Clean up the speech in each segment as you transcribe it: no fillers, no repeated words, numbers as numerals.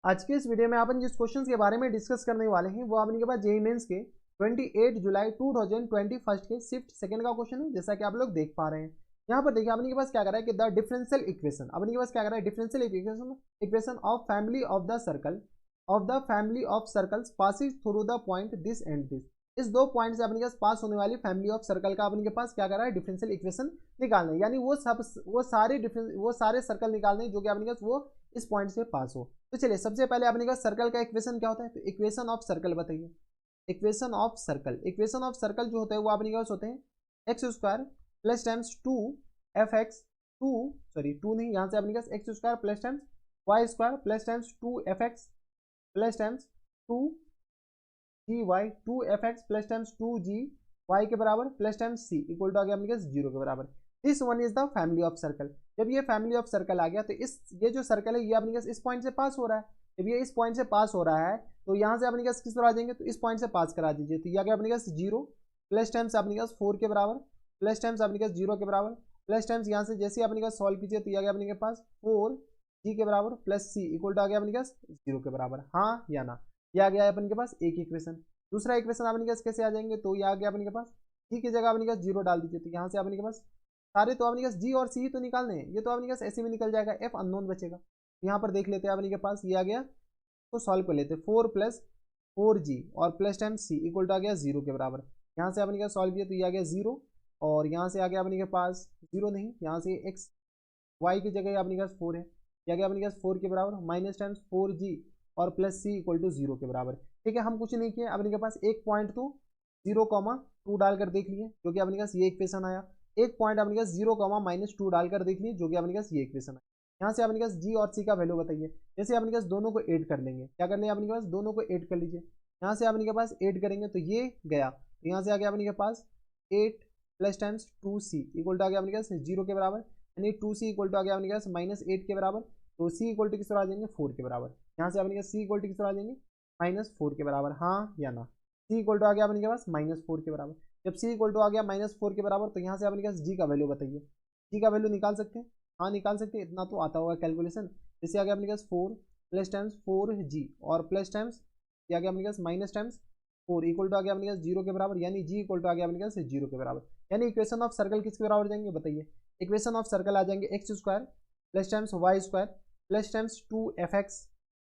आज के इस वीडियो में अपन जिस क्वेश्चन के बारे में डिस्कस करने वाले हैं वो अपने के पास जेईई मेंस के 28 जुलाई 2021 के शिफ्ट सेकंड का क्वेश्चन है, जैसा कि आप लोग देख पा रहे हैं। यहाँ पर देखिए अपने के पास क्या कर रहा है कि द डिफरेंशियल इक्वेशन, अपने के पास क्या कर रहा है, differential equation of family of circles passing through the point this and this. इस दो पॉइंट से अपने के पास पास होने वाली फैमिली ऑफ सर्कल का अपने के पास क्या कर रहा है, डिफरेंशियल इक्वेशन निकालना है। यानी वो सारे सर्कल निकालने हैं जो कि अपने के पास वो इस पॉइंट से पास हो। तो चलिए सबसे पहले अपने पास सर्कल का इक्वेशन क्या होता है, तो इक्वेशन ऑफ सर्कल बताइए। इक्वेशन ऑफ सर्कल जो होता है वो अपने पास होते हैं x square plus times two f x two नहीं, यहाँ से अपने पास x square plus times y square plus times two f x plus times two g y, two f x plus times two g y के बराबर plus times c equal to आ गया अपने पास 0 के बराबर। This one is the family of circle. जब ये फैमिली ऑफ सर्कल आ गया तो ये जो सर्कल है ये अपने पास इस पॉइंट से पास हो रहा है। जब ये इस पॉइंट से पास हो रहा है तो यहाँ से अपने पास किस पर आ जाएंगे, तो इस पॉइंट से पास करा दीजिए। तो ये आ गया अपने पास 0 प्लस टाइम्स अपने पास 4 के बराबर प्लस टाइम्स अपने पास 0 के बराबर प्लस टाइम्स यहाँ से जैसे अपने पास सॉल्व कीजिए तो ये आ गया अपने पास 4 जी के बराबर प्लस सी इक्वल टू आ गया अपने पास 0 के बराबर। हाँ या ना, ये आ गया है अपने के पास एक इक्वेशन। दूसरा इक्वेशन अपने के पास कैसे आ जाएंगे, तो ये आ गया अपने के पास जी की जगह अपने के पास 0 डाल दीजिए। तो यहाँ से अपने के पास सारे तो अपने के पास जी और सी ही तो निकालने हैं, ये तो अपने के पास ऐसे में निकल जाएगा, एफ अननोन बचेगा। यहाँ पर देख लेते हैं अपने के पास ये आ गया, तो सॉल्व कर लेते हैं 4 प्लस 4g और plus time c equal to आ गया 0 के बराबर। यहाँ से अपने के पास सॉल्व किया तो ये आ गया 0 और यहाँ से आ गया अपने के पास 0 नहीं, यहाँ से एक्स वाई की जगह अपने के पास 4 है, ये आ गया अपने के पास 4 के बराबर माइनस टाइम्स 4g और प्लस सी इक्वल टू 0 के बराबर। ठीक है, हम कुछ नहीं किए, अपने के पास एक पॉइंट तो 0,2 डालकर देख लिए जो कि अपने पास ये इक्वेशन आया। एक पॉइंट अपने पास 0,-2 डालकर देख लिए जो कि अपने पास ये इक्वेशन आया। यहाँ से अपने पास जी और सी का वैल्यू बताइए। जैसे अपने पास दोनों को ऐड कर लेंगे, क्या कर लेंगे अपने पास दोनों को ऐड कर लीजिए। यहाँ से अपने के पास ऐड करेंगे तो ये गया, तो यहाँ से आ गया अपने के पास 8 plus times 2c equal to आ गया अपने पास 0 के बराबर, यानी 2c इक्वल टू आ गया अपने पास -8 के बराबर। तो c इक्वल टू किस तरह आ जाएंगे 4 के बराबर। यहाँ से अपने पास c इक्वल टू किस तरह आ जाएंगे -4 के बराबर। हाँ या ना, c इक्वल टू आ गया अपने के पास -4 के बराबर। जब c इक्वल टू आ गया -4 के बराबर तो यहाँ से अपने पास g का वैल्यू बताइए। g का वैल्यू निकाल सकते हैं, हाँ निकाल सकते हैं, इतना तो आता होगा कैलकुलेशन। जैसे आ गया अपने पास 4 प्लस टाइम्स 4g और प्लस टाइम्स ये आ गया अपने पास माइनस टाइम्स 4 इक्वल टू आ गया अपने पास 0 के बराबर, यानी g इक्वल टू आ गया अपने पास 0 के बराबर। यानी इक्वेशन ऑफ सर्कल किसके बराबर जाएंगे बताइए। इक्वेशन ऑफ सर्कल आ जाएंगे x square plus times y square plus times 2fx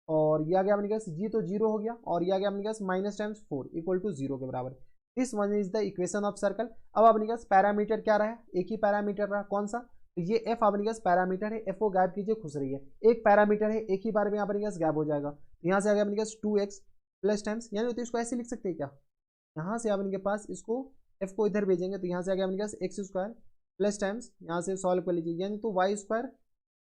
और ये आ गया अपने पास g तो 0 हो गया और ये आ गया अपने पास माइनस टाइम्स 4 इक्वल टू 0 के बराबर। This one is the equation of circle. अब अपने पास पैरामीटर क्या रहा है, एक ही पैरामीटर रहा, कौन सा, तो ये एफ अपने पास पैरामीटर है, एफ को गायब कीजिए खुश रहिए। एक पैरामीटर है, एक ही बार में अपने पास गायब हो जाएगा। यहाँ से आ गया अपने पास 2x प्लस टाइम्स, यानी तो इसको ऐसे लिख सकते हैं क्या, यहाँ से अपने पास इसको एफ को इधर भेजेंगे तो यहाँ से आ गया अपने पास एक्स स्क्वायर प्लस टाइम्स, यहाँ से सॉल्व कर लीजिए, यानी तो वाई स्क्वायर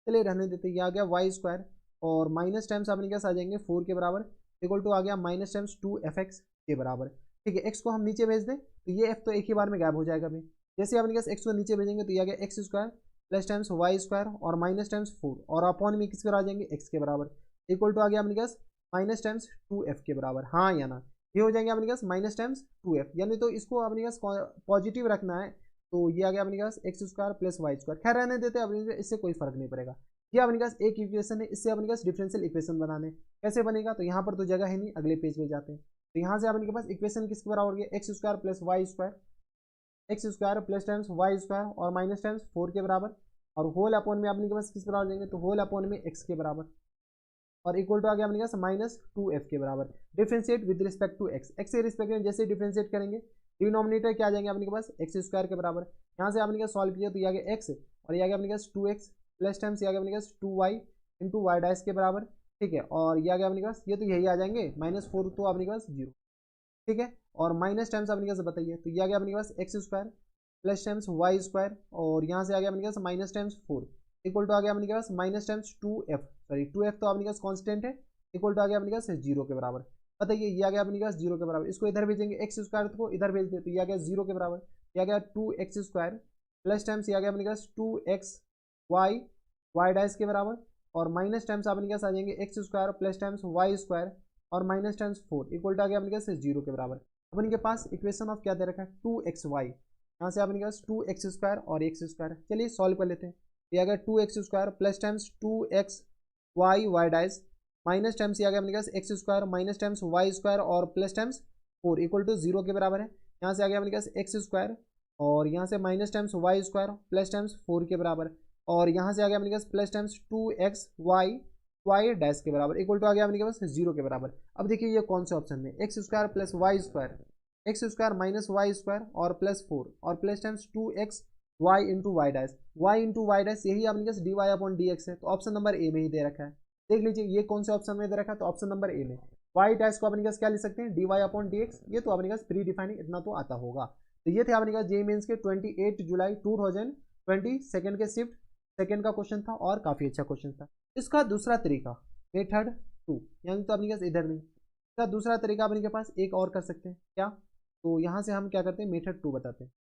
चलिए रहने देते, ये आ गया वाई स्क्वायर और माइनस टाइम्स अपने पास आ जाएंगे 4 के बराबर इक्वल टू आ गया माइनस टाइम्स 2fx के बराबर। ठीक है, एक्स को हम नीचे भेज दें तो ये एफ तो एक ही बार में गायब हो जाएगा भाई। जैसे अपने पास एक्स को नीचे भेजेंगे तो ये आ गया x square plus times y square और माइनस टाइम्स 4 और अपॉन में किसके बराबर आ जाएंगे एक्स के बराबर इक्वल टू आ गया अपने पास माइनस टाइम्स 2f के बराबर। हाँ या ना, ये हो जाएंगे अपने पास माइनस टाइम्स 2f, यानी तो इसको अपने पास पॉजिटिव रखना है तो ये आ गया अपने पास x square plus y square. खैर रहने देते हैं, इससे कोई फर्क नहीं पड़ेगा। ये अपने पास एक इक्वेशन है, इससे अपने पास डिफरेंशियल इक्वेशन बनाने कैसे बनेगा, तो यहाँ पर तो जगह है नहीं, अगले पेज पे जाते हैं। तो यहाँ से अपने पास इक्वेशन किसके बराबर हो गया, x square plus y square, x square plus times y square और माइनस टाइम्स 4 के बराबर और होल अपॉन में अपने के पास किस बराबर जाएंगे, तो होल अपॉन में एक्स के बराबर और इक्वल टू आ गया अपने पास -2f के बराबर। Differentiate with respect to x, x के रिस्पेक्ट में जैसे डिफरेंशिएट करेंगे डिनोमिनेटर क्या आ जाएंगे अपने के पास एक्स स्क्वायर के बराबर। यहाँ से आपने क्या सॉल्व किया तो ये आ गया एक्स और ये आ गया अपने पास 2x प्लस टाइम्स ये आ गया अपने पास 2y इंटू वाई डैश के बराबर। ठीक है, और ये आ गया अपने पास ये तो यही आ जाएंगे -4 तो अपने पास 0। ठीक है, और माइनस टाइम्स अपने पास बताइए तो ये आ गया अपने पास x square plus times y square और यहाँ से आ गया अपने पास माइनस टाइम्स 4 इक्वल टू आ गया अपने पास माइनस टाइम्स 2f तो अपने पास कांस्टेंट है इक्वल टू आ गया अपने पास 0 के बराबर। बताइए ये आ गया अपने पास 0 के बराबर, इसको इधर भेजेंगे एक्स स्क्वायर को इधर भेज दे तो ये आ गया 0 के बराबर, ये आ गया 2x स्क्वायर प्लस टाइम्स ये आ गया अपने पास 2x वाई डैश के बराबर और माइनस टाइम्स अपने पास आ जाएंगे x square plus times y square और माइनस टाइम्स 4 इक्वल टू आ गया अपने पास 0 के बराबर। अपने के पास इक्वेशन ऑफ क्या दे रखा है 2xy, यहाँ से अपने पास 2x स्क्वायर और x स्क्वायर, चलिए सॉल्व कर लेते हैं। ये आ गया 2x square plus times 2x y dash minus times ये आ गया अपने पास x square minus times y square और प्लस टाइम्स 4 इक्वल टू 0 के बराबर है। यहाँ से आ गया अपने पास एक्स स्क्वायर और यहाँ से minus times y square plus times 4 के बराबर और यहाँ से आ गया अपने पास plus times 2x y dash के बराबर इक्वल टू आ गया अपने पास 0 के बराबर। अब देखिए ये कौन से ऑप्शन में x square plus y square x square minus y square और प्लस 4 और plus times 2x y into y dash यही अपने पास d y upon d x है। तो ऑप्शन नंबर ए में ही दे रखा है। देख लीजिए ये कौन से ऑप्शन में दे रखा है, तो ऑप्शन नंबर ए में वाई डैश को अपने पास क्या लिख सकते हैं d y upon d x. ये तो अपने पास प्री डिफाइनिंग इतना तो आता होगा। तो ये थे अपने पास जेईई मेंस के 28 जुलाई 2020 सेकंड के शिफ्ट सेकंड का क्वेश्चन था और काफी अच्छा क्वेश्चन था। इसका दूसरा तरीका मेथड 2 यानी तो अपने पास इधर नहीं, इसका दूसरा तरीका अपने के पास एक और कर सकते हैं क्या, तो यहाँ से हम क्या करते हैं मेथड 2 बताते हैं।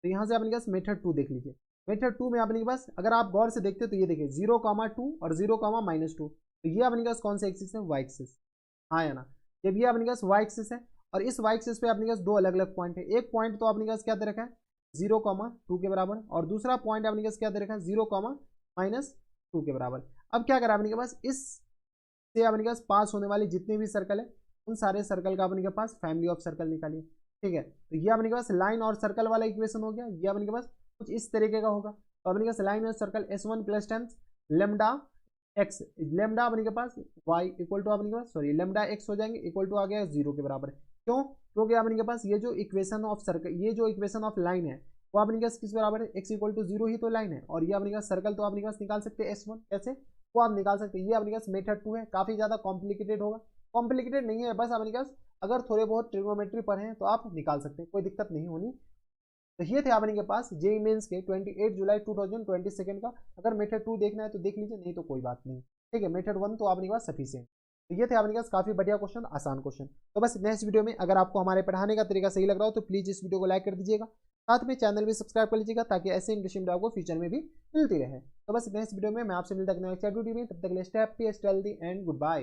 तो यहाँ से अपने पास मेथड 2 देख लीजिए। मेथड 2 में अपने के पास अगर आप गौर से देखते हो तो ये देखिए 0,2 और 0,-2 तो ये अपने पास कौन सा एक्सिस है वाई एक्सिस, हाँ या ना। जब ये अपने पास वाई एक्सिस है और इस वाई एक्सिस पे अपने पास दो अलग अलग पॉइंट है। एक पॉइंट तो अपने पास क्या दे रखा है 0,2 के बराबर और दूसरा पॉइंट अपने पास क्या दे रखा है 0,-2 के बराबर। अब क्या करा अपने के पास इस से अपने पास पास होने वाले जितने भी सर्कल है उन सारे सर्कल का अपने के पास फैमिली ऑफ सर्कल निकालिए। ठीक है, तो ये अपने के पास लाइन और सर्कल वाला इक्वेशन हो गया। ये अपने के पास कुछ इस तरीके का होगा। तो अपने के पास लाइन और circle S1 plus times lambda x lambda अपने के पास y इक्वल टू अपने के पास लेमडा एक्स हो जाएंगे इक्वल टू आ गया 0 के बराबर। क्यों, क्योंकि अपने के पास ये जो इक्वेशन ऑफ सर्कल ये जो इक्वेशन ऑफ लाइन है वो अपने के पास किस बराबर है x इक्वल टू 0 ही तो लाइन है। और ये अपने के पास सर्कल तो अपने के पास निकाल सकते हैं S1 कैसे, वो आप निकाल सकते हैं। ये अपने पास मेथड 2 है। काफी ज्यादा कॉम्प्लिकेटेड होगा, कॉम्प्लिकेटेड नहीं है, बस अपने पास अगर थोड़े बहुत ट्रिग्नोमेट्री पढ़े हैं तो आप निकाल सकते हैं, कोई दिक्कत नहीं होनी। तो ये थे अपने के पास जेईई मेंस के 28 जुलाई 2020 सेकंड का। अगर मेथड 2 देखना है तो देख लीजिए, नहीं तो कोई बात नहीं। ठीक है, मेथड 1 तो अपने के पास सफिशिएंट। तो ये थे अपने पास काफी बढ़िया क्वेश्चन, आसान क्वेश्चन। तो बस नेक्स्ट वीडियो में अगर आपको हमारे पढ़ाने का तरीका सही लग रहा हो तो प्लीज इस वीडियो को लाइक कर दीजिएगा, साथ में चैनल भी सब्सक्राइब कर लीजिएगा ताकि ऐसे इंटरेस्टिंग वीडियो आपको फ्यूचर में भी मिलती रहे। तो बस नेक्स्ट वीडियो में मैं आपसे मिलता हूं नेक्स्ट वीडियो में, तब तक के लिए stay happy, stay healthy and good bye.